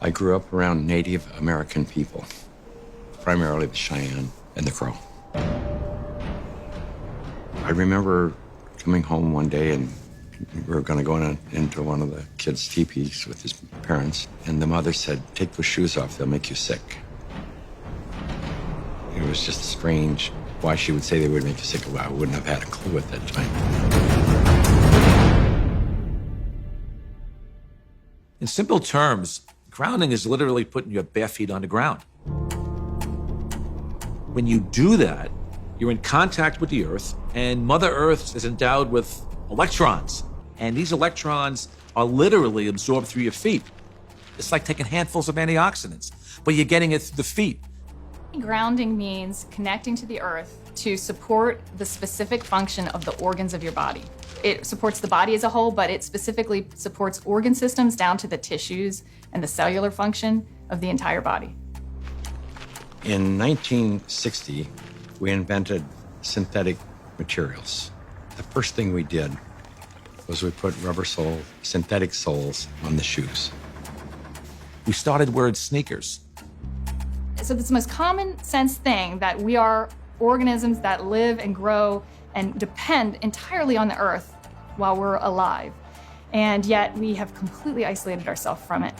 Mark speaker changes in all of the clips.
Speaker 1: I grew up around Native American people, primarily the Cheyenne and the Crow. I remember coming home one day and we were going to go into one of the kids' teepees with his parents, and the mother said, "Take those shoes off, they'll make you sick." It was just strange why she would say they would make you sick. Well, I wouldn't have had a clue at that time.
Speaker 2: In simple terms, grounding is literally putting your bare feet on the ground. When you do that, you're in contact with the earth, and Mother Earth is endowed with electrons. And these electrons are literally absorbed through your feet. It's like taking handfuls of antioxidants, but you're getting it through the feet.
Speaker 3: Grounding means connecting to the earth to support the specific function of the organs of your body. It supports the body as a whole, but it specifically supports organ systems down to the tissues and the cellular function of the entire body.
Speaker 1: In 1960, we invented synthetic materials. The first thing we did was we put synthetic soles on the shoes.
Speaker 2: We started wearing sneakers.
Speaker 3: So it's the most common sense thing that we are organisms that live and grow and depend entirely on the earth while we're alive. And yet we have completely isolated ourselves from it.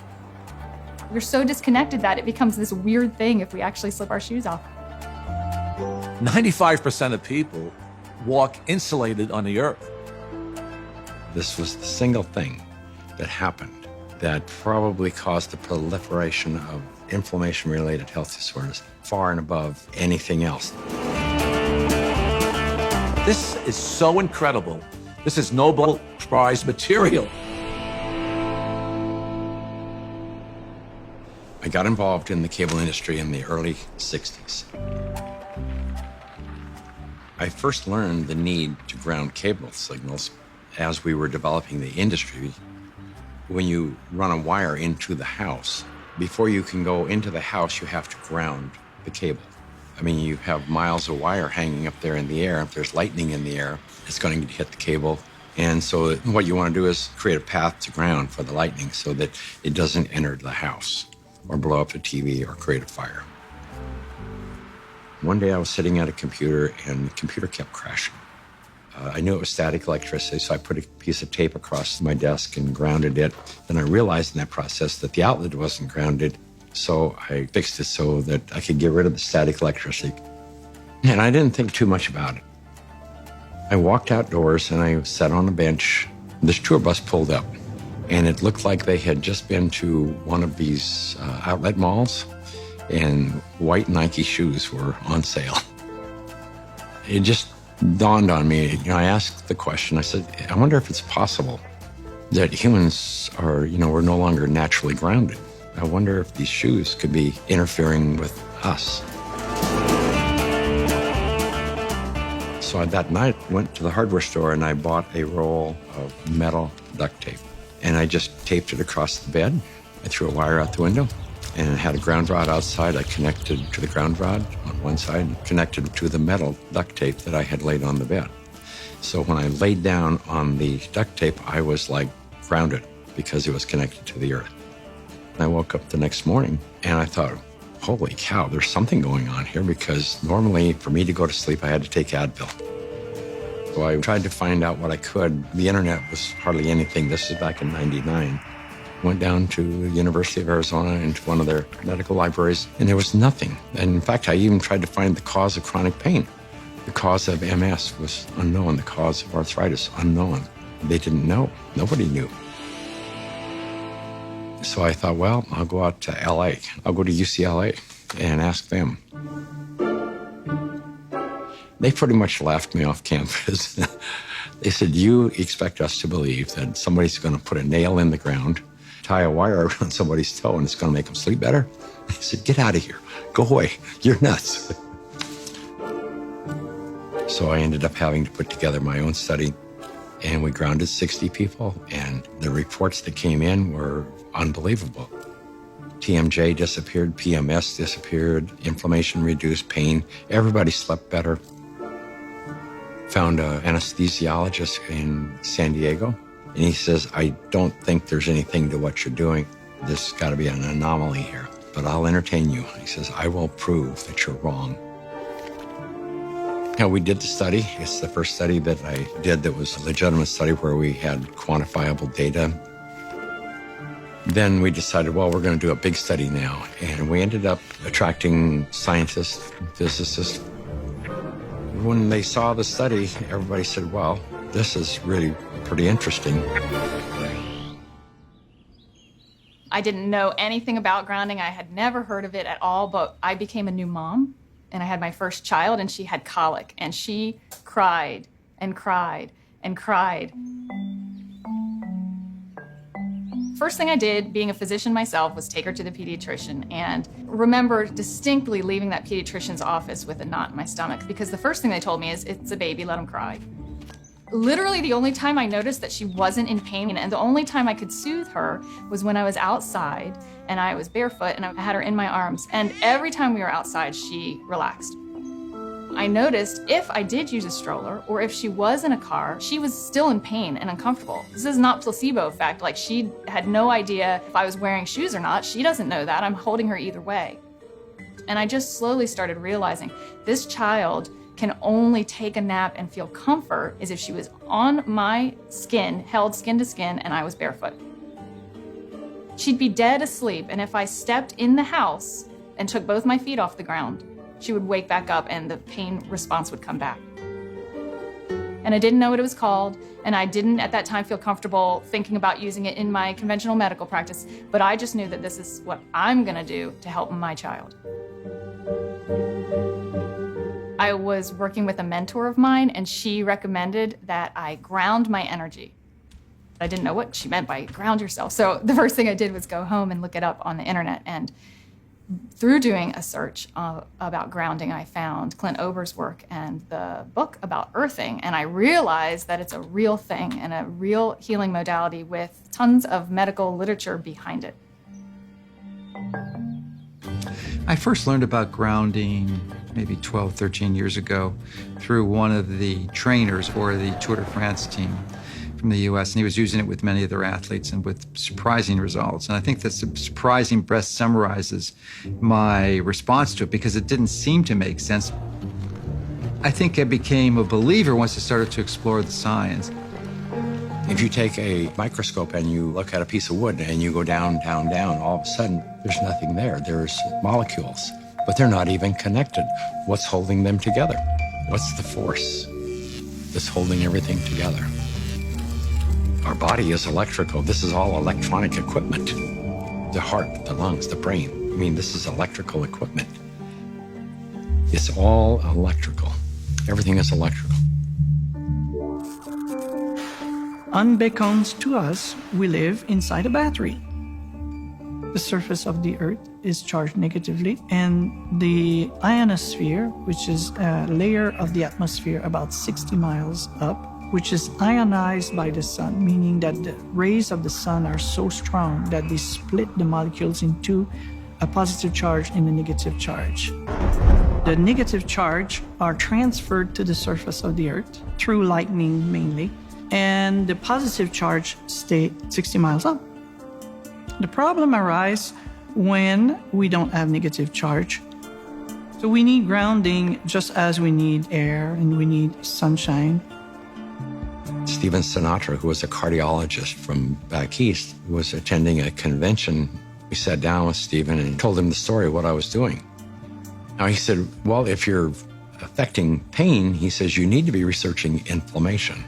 Speaker 3: We're so disconnected that it becomes this weird thing if we actually slip our shoes off.
Speaker 2: 95% of people walk insulated on the earth.
Speaker 1: This was the single thing that happened that probably caused the proliferation of inflammation-related health disorders far and above anything else.
Speaker 2: This is so incredible. This is Nobel Prize material.
Speaker 1: I got involved in the cable industry in the early 60s. I first learned the need to ground cable signals as we were developing the industry. When you run a wire into the house, before you can go into the house, you have to ground the cable. I mean, you have miles of wire hanging up there in the air. If there's lightning in the air, it's going to hit the cable. And so what you want to do is create a path to ground for the lightning so that it doesn't enter the house or blow up the TV or create a fire. One day I was sitting at a computer and the computer kept crashing. I knew it was static electricity, so I put a piece of tape across my desk and grounded it. Then I realized in that process that the outlet wasn't grounded, so I fixed it so that I could get rid of the static electricity. And I didn't think too much about it. I walked outdoors and I sat on a bench. This tour bus pulled up, and it looked like they had just been to one of these outlet malls, and white Nike shoes were on sale. It just dawned on me. I asked the question, I said, I wonder if it's possible that humans are, we're no longer naturally grounded. I wonder if these shoes could be interfering with us. So that night, I went to the hardware store and I bought a roll of metal duct tape. And I just taped it across the bed. I threw a wire out the window and it had a ground rod outside. I connected to the ground rod on one side and connected to the metal duct tape that I had laid on the bed. So when I laid down on the duct tape, I was like grounded because it was connected to the earth. I woke up the next morning and I thought, holy cow, there's something going on here, because normally for me to go to sleep, I had to take Advil. So I tried to find out what I could. The internet was hardly anything. This was back in '99. Went down to the University of Arizona into one of their medical libraries, and there was nothing. And in fact, I even tried to find the cause of chronic pain. The cause of MS was unknown. The cause of arthritis, unknown. They didn't know. Nobody knew. So I thought, well, I'll go out to LA. I'll go to UCLA and ask them. They pretty much laughed me off campus. They said, you expect us to believe that somebody's going to put a nail in the ground, tie a wire around somebody's toe, and it's going to make them sleep better? I said, get out of here. Go away. You're nuts. So I ended up having to put together my own study, and we grounded 60 people, and the reports that came in were unbelievable. TMJ disappeared, PMS disappeared, inflammation reduced, pain. Everybody slept better. Found an anesthesiologist in San Diego, and he says, I don't think there's anything to what you're doing. There's got to be an anomaly here, but I'll entertain you. He says, I will prove that you're wrong. Now, we did the study. It's the first study that I did that was a legitimate study where we had quantifiable data. Then we decided, well, we're going to do a big study now. And we ended up attracting scientists, physicists. When they saw the study, everybody said, well, this is really pretty interesting.
Speaker 3: I didn't know anything about grounding. I had never heard of it at all, but I became a new mom, and I had my first child, and she had colic, and she cried and cried and cried. First thing I did, being a physician myself, was take her to the pediatrician, and remember distinctly leaving that pediatrician's office with a knot in my stomach, because the first thing they told me is, it's a baby, let him cry. Literally the only time I noticed that she wasn't in pain, and the only time I could soothe her was when I was outside and I was barefoot and I had her in my arms. And every time we were outside, she relaxed. I noticed if I did use a stroller or if she was in a car, she was still in pain and uncomfortable. This is not placebo effect. Like, she had no idea if I was wearing shoes or not. She doesn't know that. I'm holding her either way. And I just slowly started realizing this child can only take a nap and feel comfort is if she was on my skin, held skin to skin, and I was barefoot. She'd be dead asleep, and if I stepped in the house and took both my feet off the ground, she would wake back up and the pain response would come back. And I didn't know what it was called, and I didn't at that time feel comfortable thinking about using it in my conventional medical practice, but I just knew that this is what I'm gonna do to help my child. I was working with a mentor of mine, and she recommended that I ground my energy. I didn't know what she meant by ground yourself, so the first thing I did was go home and look it up on the internet, and through doing a search about grounding, I found Clint Ober's work and the book about earthing, and I realized that it's a real thing and a real healing modality with tons of medical literature behind it.
Speaker 4: I first learned about grounding maybe 12, 13 years ago through one of the trainers for the Tour de France team from the US, and he was using it with many of their athletes and with surprising results. And I think that surprising best summarizes my response to it, because it didn't seem to make sense. I think I became a believer once I started to explore the science.
Speaker 1: If you take a microscope and you look at a piece of wood and you go down, down, down, all of a sudden there's nothing there. There's molecules, but they're not even connected. What's holding them together? What's the force that's holding everything together? Our body is electrical. This is all electronic equipment. The heart, the lungs, the brain. I mean, this is electrical equipment. It's all electrical. Everything is electrical.
Speaker 5: Unbeknownst to us, we live inside a battery. The surface of the Earth is charged negatively, and the ionosphere, which is a layer of the atmosphere about 60 miles up, which is ionized by the sun, meaning that the rays of the sun are so strong that they split the molecules into a positive charge and a negative charge. The negative charge are transferred to the surface of the Earth through lightning mainly, and the positive charge stay 60 miles up. The problem arises when we don't have negative charge. So we need grounding just as we need air and we need sunshine.
Speaker 1: Stephen Sinatra, who was a cardiologist from back east, was attending a convention. We sat down with Stephen and told him the story of what I was doing. Now he said, well, if you're affecting pain, he says, you need to be researching inflammation.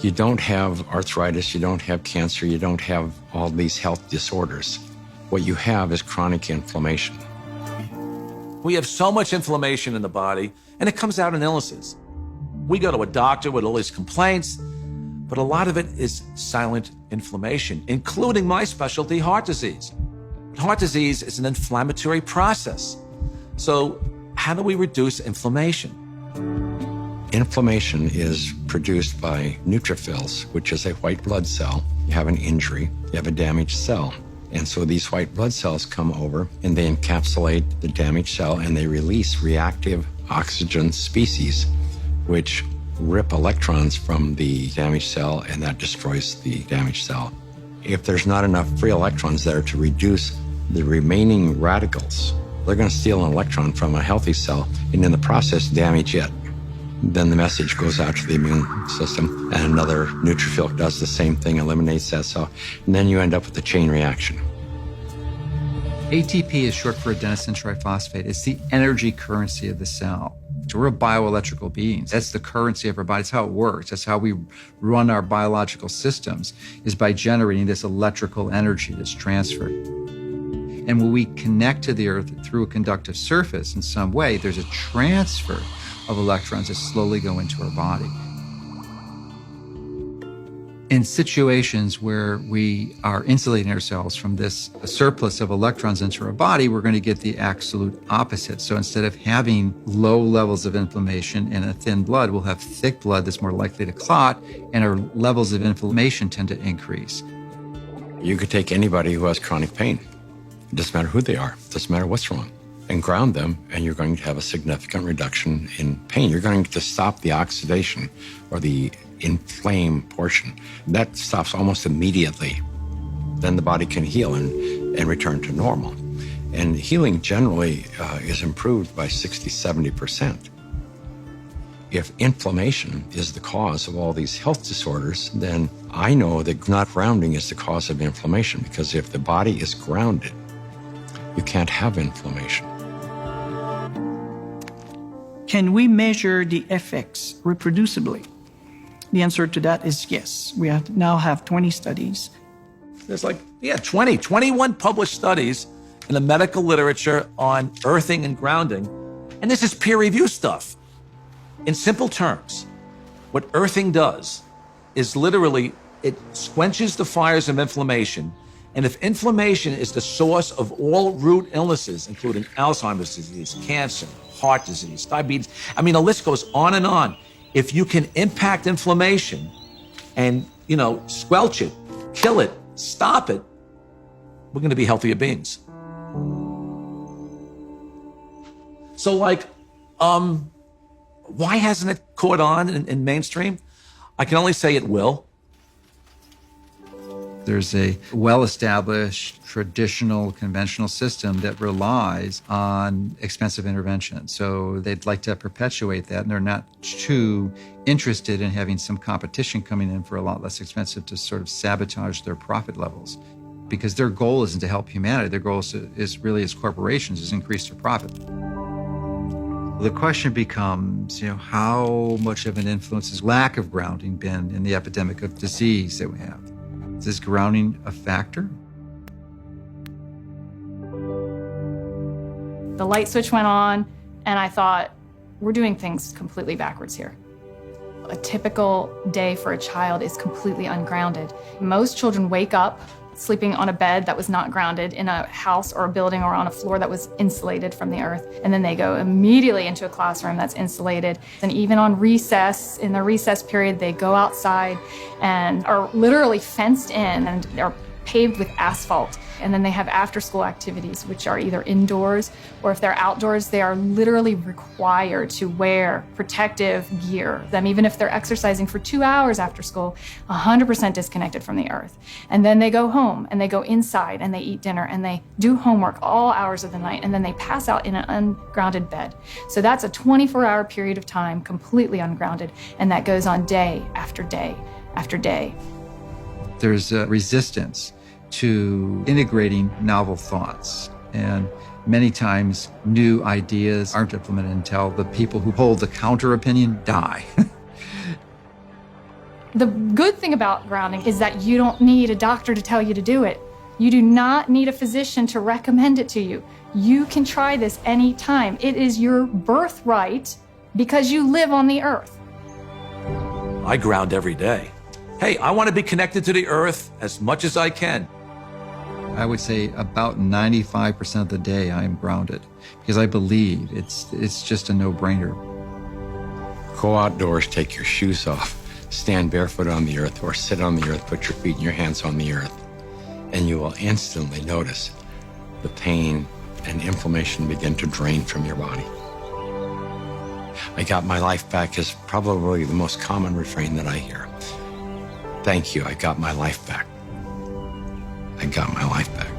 Speaker 1: You don't have arthritis, you don't have cancer, you don't have all these health disorders. What you have is chronic inflammation.
Speaker 2: We have so much inflammation in the body, and it comes out in illnesses. We go to a doctor with all these complaints, but a lot of it is silent inflammation, including my specialty, heart disease. Heart disease is an inflammatory process. So how do we reduce inflammation?
Speaker 1: Inflammation is produced by neutrophils, which is a white blood cell. You have an injury, you have a damaged cell. And so these white blood cells come over and they encapsulate the damaged cell and they release reactive oxygen species, which rip electrons from the damaged cell, and that destroys the damaged cell. If there's not enough free electrons there to reduce the remaining radicals, they're going to steal an electron from a healthy cell and in the process damage it. Then the message goes out to the immune system and another neutrophil does the same thing, eliminates that cell, and then you end up with a chain reaction.
Speaker 4: ATP is short for adenosine triphosphate. It's the energy currency of the cell. So we're bioelectrical beings. That's the currency of our body. That's how it works. That's how we run our biological systems, is by generating this electrical energy that's transferred. And when we connect to the earth through a conductive surface in some way, there's a transfer of electrons that slowly go into our body. In situations where we are insulating ourselves from this surplus of electrons into our body, we're going to get the absolute opposite. So instead of having low levels of inflammation in a thin blood, we'll have thick blood that's more likely to clot, and our levels of inflammation tend to increase.
Speaker 1: You could take anybody who has chronic pain. It doesn't matter who they are. It doesn't matter what's wrong. And ground them, and you're going to have a significant reduction in pain. You're going to stop the oxidation or the inflamed portion. That stops almost immediately. Then the body can heal and return to normal. And healing generally is improved by 60, 70%. If inflammation is the cause of all these health disorders, then I know that not grounding is the cause of inflammation, because if the body is grounded, you can't have inflammation.
Speaker 5: Can we measure the effects reproducibly? The answer to that is yes. We now have 20 studies.
Speaker 2: There's 21 published studies in the medical literature on earthing and grounding. And this is peer review stuff. In simple terms, what earthing does is literally, it quenches the fires of inflammation. And if inflammation is the source of all root illnesses, including Alzheimer's disease, cancer, heart disease, diabetes, I mean, the list goes on and on. If you can impact inflammation and, squelch it, kill it, stop it, we're going to be healthier beings. So, why hasn't it caught on in mainstream? I can only say it will.
Speaker 4: There's a well-established, traditional, conventional system that relies on expensive intervention. So they'd like to perpetuate that, and they're not too interested in having some competition coming in for a lot less expensive to sort of sabotage their profit levels. Because their goal isn't to help humanity. Their goal is really, as corporations, is increase their profit. The question becomes, how much of an influence has lack of grounding been in the epidemic of disease that we have? Is grounding a factor?
Speaker 3: The light switch went on, and I thought, we're doing things completely backwards here. A typical day for a child is completely ungrounded. Most children wake up sleeping on a bed that was not grounded in a house or a building or on a floor that was insulated from the earth. And then they go immediately into a classroom that's insulated. And even on recess, in the recess period, they go outside and are literally fenced in and are paved with asphalt. And then they have after-school activities, which are either indoors, or if they're outdoors, they are literally required to wear protective gear. Even if they're exercising for 2 hours after school, 100% disconnected from the earth. And then they go home and they go inside and they eat dinner and they do homework all hours of the night, and then they pass out in an ungrounded bed. So that's a 24-hour period of time completely ungrounded, and that goes on day after day after day.
Speaker 4: There's a resistance to integrating novel thoughts. And many times new ideas aren't implemented until the people who hold the counter opinion die.
Speaker 3: The good thing about grounding is that you don't need a doctor to tell you to do it. You do not need a physician to recommend it to you. You can try this anytime. It is your birthright because you live on the earth.
Speaker 2: I ground every day. Hey, I want to be connected to the earth as much as I can.
Speaker 4: I would say about 95% of the day I am grounded, because I believe it's just a no-brainer.
Speaker 1: Go outdoors, take your shoes off, stand barefoot on the earth, or sit on the earth, put your feet and your hands on the earth, and you will instantly notice the pain and inflammation begin to drain from your body. I got my life back is probably the most common refrain that I hear. Thank you, I got my life back. I got my life back.